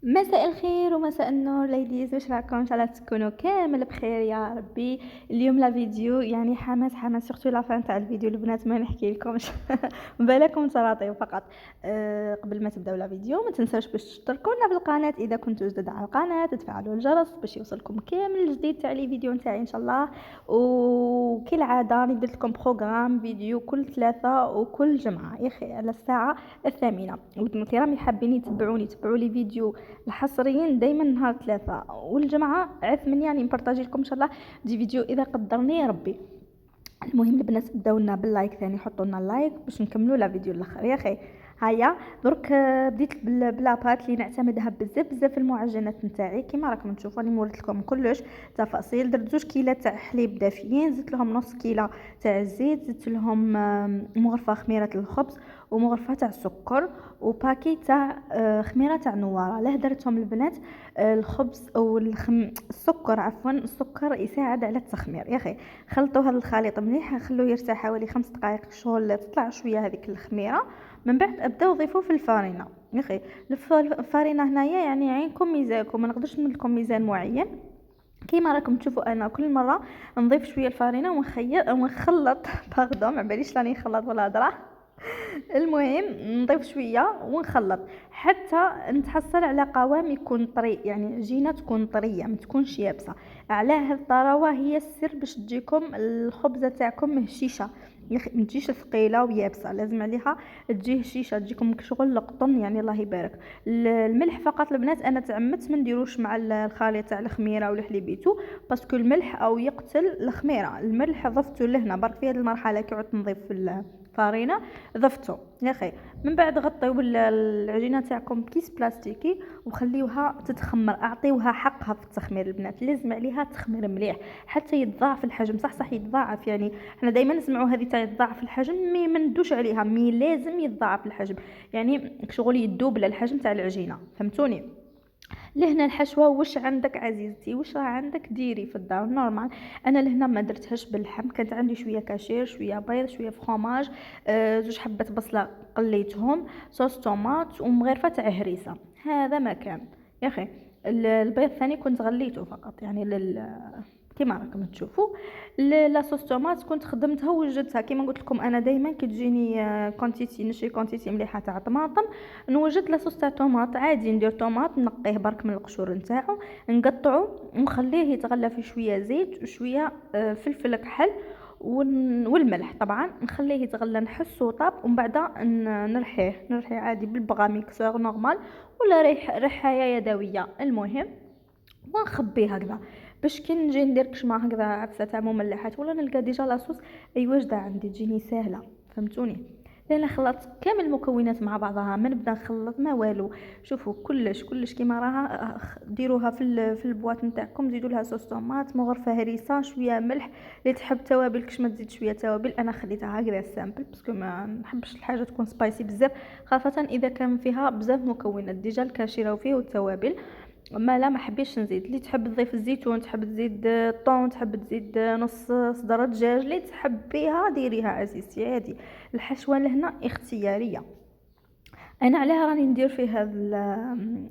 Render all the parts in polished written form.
مساء الخير ومساء النور ليديز، واش راكم؟ ان شاء الله تكونوا كامل بخير يا ربي. اليوم لا فيديو يعني حماس سورتو لا فان تاع الفيديو البنات، ما نحكي لكمش بالكم تراطيو فقط. قبل ما تبداو لا فيديو ما تنساوش باش تشتركونا في القناه اذا كنتوا جدد على القناه، تفعلوا الجرس باش يوصلكم كامل الجديد تاع لي فيديو نتاعي ان شاء الله. وكالعاده ندير لكم بروغرام فيديو كل ثلاثة وكل جمعه يا اخي على الساعه 8. ودكم الكرام اللي حابين يتبعوا لي فيديو الحصريين دايما نهار ثلاثة والجمعة عث من يعني نبارطاجي لكم ان شاء الله دي فيديو اذا قدرني يا ربي. المهم البنات بداو لنا باللايك ثاني، حطوا لنا اللايك باش نكملوا لا فيديو الاخر يا اخي. هيا درك بديت بلابات اللي نعتمدها بزاف في المعجنات نتاعي كيما راكم تشوفوا. راني موريت لكم كلش تفاصيل. درت 2 كيلات تاع حليب دافيين، زدت لهم نص كيله تاع الزيت، زدت لهم مغرفه خميره الخبز ومغرفه تاع السكر وباكي تاع خميره تاع نواره. له درتهم البنات الخبز او السكر، عفوا السكر يساعد على التخمير يا اخي. خلطوا هذا الخليط مليح، خلوه يرتاح حوالي 5 دقائق شغل تطلع شويه هذيك الخميره. من بعد ابداو ضيفوه في الفارينه يا اخي. الفارينه هنايا يعني عينكم ميزانكم، ما نقدرش نقول لكم ميزان معين. كيما راكم تشوفوا انا كل مره نضيف شويه الفارينه ونخلط باردون ما باليش راني نخلط ولا هضره. المهم نضيف شويه ونخلط حتى نتحصل على قوام يكون طري، يعني عجينه تكون طريه ما تكونش يابسه. على هذه الطراوه هي السر باش تجيكم الخبزه تاعكم هشيشه، ما تجيش ثقيله ويابسه، لازم عليها تجي هشيشه، تجيكم شغل القطن يعني الله يبارك. الملح فقط البنات انا تعمدت ما نديروش مع الخليط تاع الخميره والحليبيتو باسكو الملح او يقتل الخميره. الملح ضفته لهنا برك في هذه المرحله كي عدت نضيف في الفارينه ضفته يا اخي. من بعد غطيو العجينه تاعكم بكيس بلاستيكي وخليوها تتخمر، اعطيوها حقها في التخمير البنات، لازم عليها تخمير مليح حتى يتضاعف الحجم. صح يتضاعف، يعني احنا دائما نسمعوا هذه تاع يتضاعف الحجم، مي ما ندوش عليها، مي لازم يتضاعف الحجم، يعني شغل يدوب الحجم تاع العجينه، فهمتوني؟ لهنا الحشوه واش عندك عزيزتي، واش راه عندك ديري في الدار نورمال. انا لهنا ما درتهاش باللحم، كانت عندي شويه كاشير شويه بيض شويه فخوماج، زوج حبات بصله قليتهم، صوص طوماط ومغرفه تاع هريسه. هذا ما كان يا اخي. البيض الثاني كنت غليته فقط يعني كيما راكم تشوفوا. لاصوص طوماط كنت خدمتها ووجدتها كيما قلت لكم، انا دائما كي تجيني كونتيتي نشري كونتيتي مليحه تاع طماطم نوجد لاصوص تاع طوماط عادي، ندير طوماط نقيه برك من القشور نتاعو نقطعه ونخليه يتغلى في شويه زيت وشويه فلفل كحل والملح طبعا، نخليه يتغلى نحسو طاب ومن بعد نرحيه عادي بالبغا ميكسور نورمال ولا ريحايه يدويه. المهم ونخبيه هكذا باش كي نجي ندير كشمه هكذا عفسه تاع مملحات ولا نلقى ديجا لاصوص اي واجده عندي تجيني سهله، فهمتوني؟ لان خلطت كامل المكونات مع بعضها، ما نبدا نخلط ما والو. شوفوا كلش كيما راها ديروها في البواط نتاعكم، زيدوا لها صوص طوماط مغرفه هريسه شويه ملح، اللي تحب توابل كش ما تزيد شويه توابل. انا خليتها هكذا سامبل باسكو ما نحبش الحاجه تكون سبايسي بزاف، خاصه اذا كان فيها بزاف مكونات ديجا الكاشيره وفيه والتوابل. اما لا ما حبيتش نزيد. اللي تحب تضيف الزيتون، تحب تزيد الطون، تحب تزيد نص صدر دجاج، اللي تحبيها ديريها عزيزتي عادي. الحشوه لهنا اختياريه. انا عليها راني ندير في هاد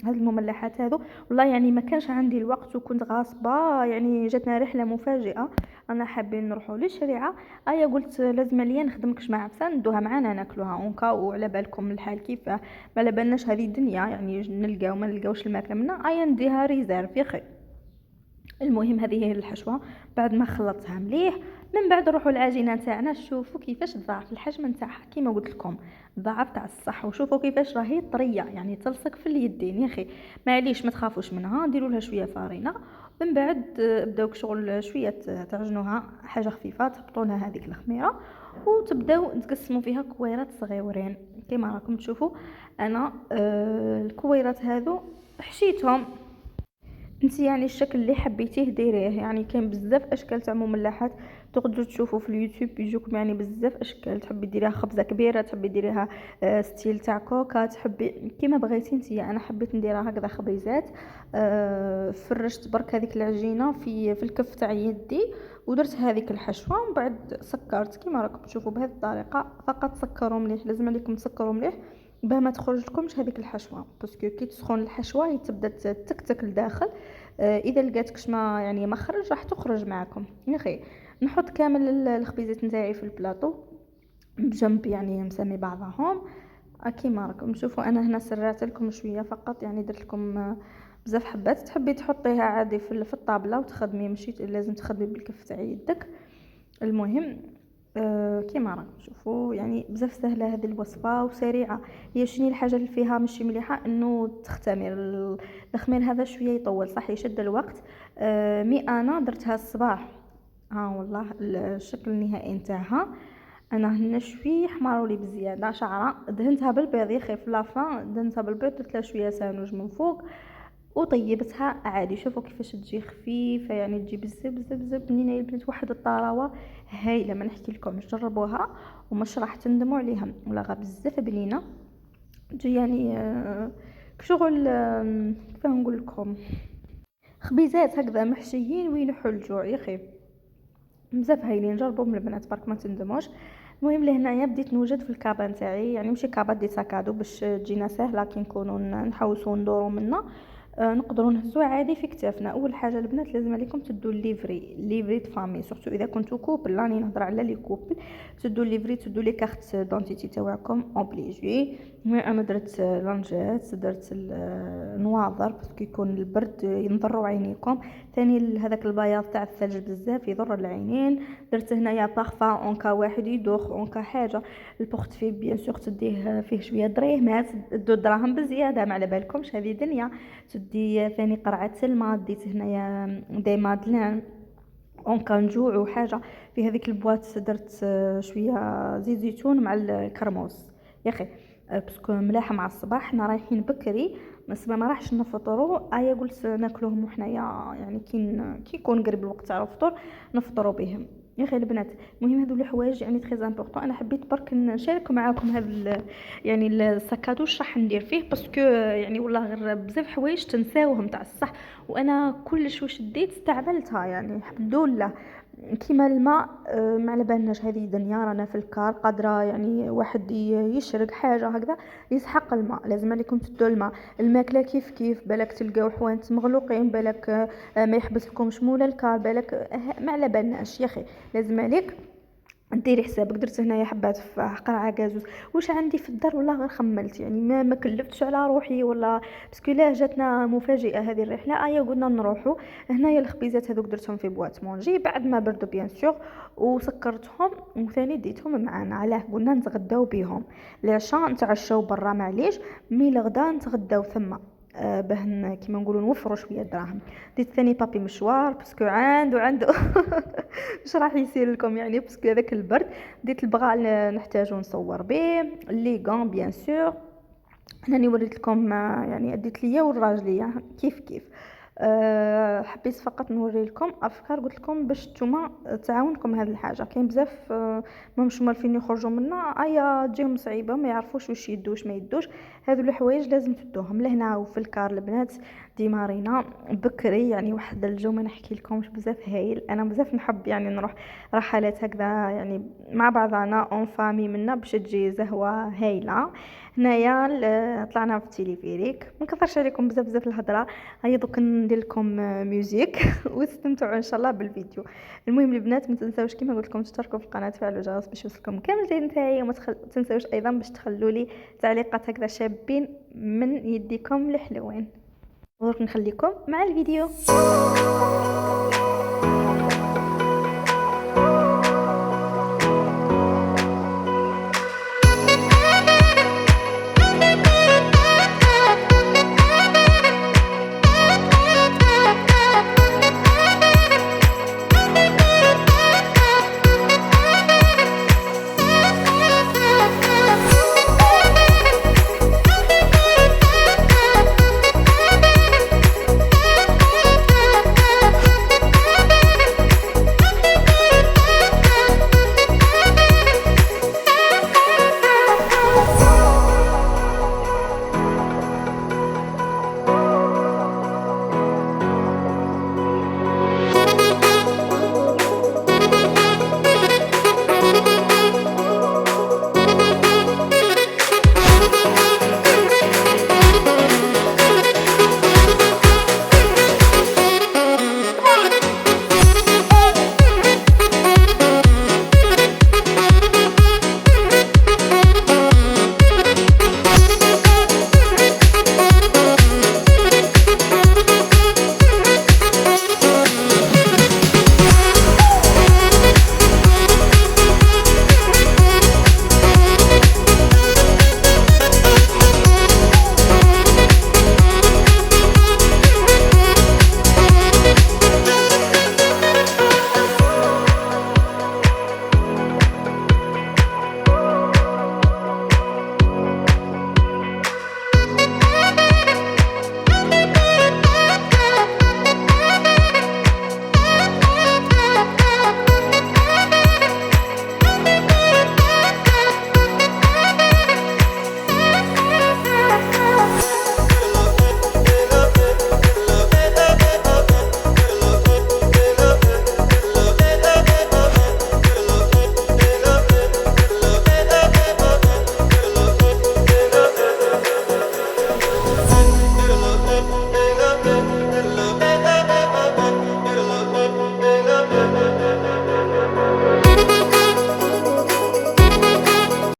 المملحات هذو، والله يعني ما كانش عندي الوقت وكنت غاصبه، يعني جاتنا رحله مفاجئه انا حابين نروحوا للشريعه. ايا قلت لازم عليا نخدمكش مع عفسه ندوها معانا ناكلوها اونكا، وعلى بالكم الحال كيفاه، ما على بالناش هذه الدنيا يعني نلقاو ما نلقاوش الماكله منا، ايا نديها ريزيرف يا خي. المهم هذه هي الحشوه بعد ما خلطتها مليح. من بعد نروحوا العجينه تاعنا، شوفوا كيفاش ضاعف الحجم نتاعها كيما قلت لكم، ضعف تاع الصح. وشوفوا كيفاش راهي طريه يعني تلصق في اليدين يا اخي. معليش ما تخافوش منها، ديروا لها شويه فارينه من بعد بداو شغل شويه تعجنوها حاجه خفيفه، تحطوا لها هذيك الخميره وتبداو تقسموا فيها كويرات صغيورين كيما راكم تشوفوا. انا الكويرات هذو حشيتهم انت يعني الشكل اللي حبيتيه ديريه، يعني كاين بزاف اشكال تاع مملحات تقدروا تشوفوا في اليوتيوب يجوكم يعني بزاف اشكال. تحبي ديريها خبزه كبيره، تحبي ديريها ستيل تاع كوكا، تحبي كيما بغيتي انت. انا حبيت نديرها هكذا خبيزات. فرشت برك هذيك العجينه في الكف تاع يدي ودرت هذيك الحشوه ومن بعد سكرت كيما راكم تشوفوا بهذه الطريقه. فقط سكروا مليح، لازم عليكم تسكروا مليح باه ما تخرج لكمش هذيك الحشوه، باسكو كي تسخن الحشوه هي تبدا تكتك لداخل. اذا لقاتكش ما يعني ما خرج راح تخرج معكم يا اخي. نحط كامل الخبيزات نتاعي في البلاطو بجنب، يعني مسمي بعضهم. كيما راكم تشوفوا انا هنا سرعت لكم شويه فقط، يعني درت لكم بزاف حبات. تحبي تحطيها عادي في الطابله وتخدمي، ماشي لازم تخدمي بالكف تاع يدك. المهم كيما راكم تشوفوا يعني بزاف سهله هذه الوصفه وسريعه. هي شنو الحاجه اللي فيها ماشي مليحه انه تختمر الخمير هذا شويه يطول، صح يشد الوقت. مي انا درتها الصباح. ها والله الشكل النهائي نتاعها انا هنا شويه حمارولي بزياده شعره، دهنتها بالبيض يا اخي في لافان، دهنتها بالبيض درت لها شويه سانوج من فوق وطيبتها عادي. شوفوا كيفاش تجي خفيفه، يعني تجي بزاف بزاف بزاف بنينه يا البنات، واحد الطراوه هايله ما نحكي لكم. جربوها ومش راح تندموا عليها، ولا غا بزاف بنينه تجي يعني شغل كيف نقول لكم، خبيزات هكذا محشيين وينحوا الجوع يا اخي، بزاف هايلين. جربوهم البنات برك ما تندموش. المهم لهنايا بديت نوجد في الكابا نتاعي، يعني ماشي كابا دي ساكادو باش تجينا ساهله كي نكونوا نحوسوا وندوروا منا. نقدروا نهزوا عادي في كتافنا. اول حاجه البنات لازم عليكم تدوا ليفري د فامي، سورتو اذا كنتو كوبل، راني نهضر على لي كوبل. تدوا ليفري، تدوا لي كارت دونتيتي تاعكم اوبليجي. انا درت لانجات، درت النواظر باسكو يكون البرد ينضروا عينيكم. ثاني هذاك البياض تاع الثلج بزاف يضر العينين. درت هنايا بارفان اونكا واحد يدوخ اونكا حاجه. البورتفي بيان سور تديه فيه شويه دريهمات، دو دراهم بزياده ما على بالكمش هذه دنيا. تدي ثاني قرعه الماء، ديت هنايا دي مادلين اون كان نجوعو حاجه. في هذيك البواط درت شويه زيت زيتون مع الكرموس يا اخي، باسكو ملاحه مع الصباح حنا رايحين بكري، ما راحش نفطروا. قلت ناكلوهم وحنايا يعني كي يكون قريب الوقت تاع الفطور نفطروا بهم يا اخي البنات. المهم هذو الحوايج يعني تري امبورطون. انا حبيت برك نشارك معاكم هذا يعني السكادو واش راح ندير فيه، باسكو يعني والله غير بزاف حوايج تنساوهم تاع الصح، وانا كلش واش ديت استعملتها يعني الحمد لله. كيما الماء ما على بالناش هذه دنيا، رانا في الكار قادره يعني واحد يشرق حاجه هكذا يسحق الماء، لازم عليكم تدوا الماكله كيف كيف. بالك تلقاو حوانت مغلوقين، بالك ما يحبس لكمش مولا الكار، بالك ما على بالناش يا اخي. لازم عليك ديري حسابك. درت هنايا حبات تفاح، قرعه كازوز، واش عندي في الدار والله غير خملت، يعني ما كلفتش على روحي ولا باسكو لا جاتنا مفاجئه هذه الرحله. قلنا نروحوا هنايا. الخبيزات هذوك درتهم في بواط مونجي بعد ما بردوا بيان سور، وسكرتهم وثاني ديتهم معانا. علاه قلنا نتغداو بهم. العشاء نتعشاو برا معليش، مي الغدا نتغداو ثم باه كيما نقولوا نوفروا شويه دراهم. ديت ثاني بابي مشوار باسكو عنده مش راح يصير لكم يعني باسكو هذاك البرد. ديت البغاء اللي نحتاجو نصور به، لي غون بيان سور. هناني وريت لكم يعني اديت ليا والراجليه كيف كيف. حبيت فقط نوري لكم افكار قلت لكم باش نتوما تعاونكم هذه الحاجه. كاين بزاف ماهمش مالفين يخرجوا منا، تجيهم صعيبه ما يعرفوش واش يدوش ما يدوش. هذو الحوايج لازم تدوهم لهنا. وفي الكار البنات دي مارينا بكري يعني واحد الجو ما نحكي لكمش بزاف هايل. انا بزاف نحب يعني نروح رحلات هكذا يعني مع بعضنا اون فامي منا باش تجي زهوه هايله. هنايا طلعنا في التليفريك، ما نكثرش عليكم بزاف بزاف الهضره. هيا دوك ندير لكم ميوزيك واستمتعوا ان شاء الله بالفيديو. المهم البنات ما تنساوش كيما قلت لكم تشتركوا في القناه وتفعلوا الجرس باش يوصلكم كامل الجديد نتاعي، وما تنساوش ايضا باش تخلوا لي تعليقات هكذا شابين من يديكم الحلوين. ودرك نخليكم مع الفيديو.